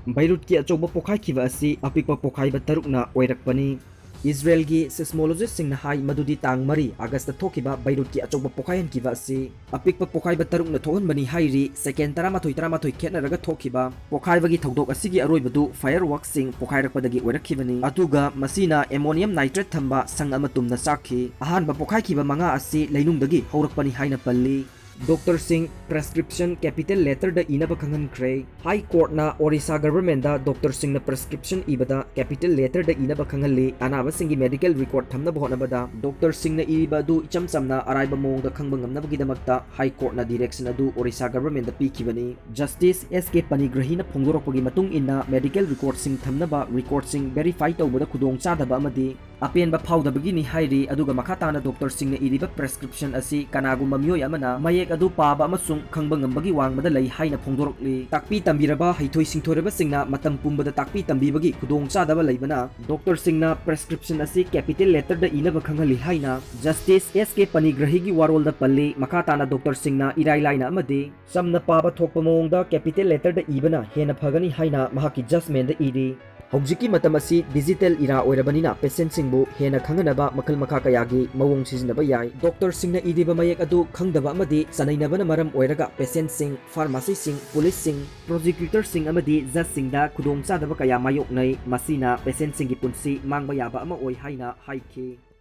Beirut ki achouba pokhaikiba asi apikpa pokhaiba tarukna oirakpani. Israel gi seismologist singna hai madudi tang mari August thokiba Beirut ki achouba pokhayan kiba asi apikpa pokhaiba tarukna thohanbani hairi second 13 khetnaraga thokiba pokhaiba gi thodok asigi aroibadu fireworks sing pokhairakpadagi oirakhibani atuga masina ammonium nitrate thamba sang ama tumna sakhi ahanba pokhaikiba manga asi leinungdagi haurakpani haina palli. Dr. Singh prescription capital letter da inaba khangankre High Court na Orissa government da Dr. Singh na prescription ibada capital letter da inaba khangalli anaba singi medical record thamna bhonaba da Dr. Singh na iba du icham samna araiba mong da khangbang ngamnaba gidamakta High Court na direction adu Orissa government da pikibani Justice SK Panigrahi na phongdoropagi matung inna medical record sing thamnaba record sing verify tawbada khudong chadaba amadi apenba phawdabagi ni hairi aduga makhatana Dr. Singh na iriba prescription asi kanagumba myoy amana mayek adu paba amasung khangba ngambagi wangmada lei haina phongdorokli takpi tambiraba haithoi singthoreba singna matam pumbada takpi tambibagi khudong chadaba leibana Dr. Singh na prescription asi capital letter da inaba khangali haina Justice SK Panigrahi gi warol da palli makhatana Dr. Singh na irai laina amadi samna paba thokpa mongda capital letter da ibana hena phagani haina mahaki judgment da iri Hojiki matam asi digital era oirabanina patient singbu hena khanganaba makal makha kayagi mawong sizinaba yai Dr. Singh na idiba mayek adu khangdaba amadi sanainabana maram oiraga patient sing pharmacy sing police sing prosecutor sing amadi judge sing da khudong chadaba kaya mayoknai masina patient singi punsi mangba yaba ama oi haina haiki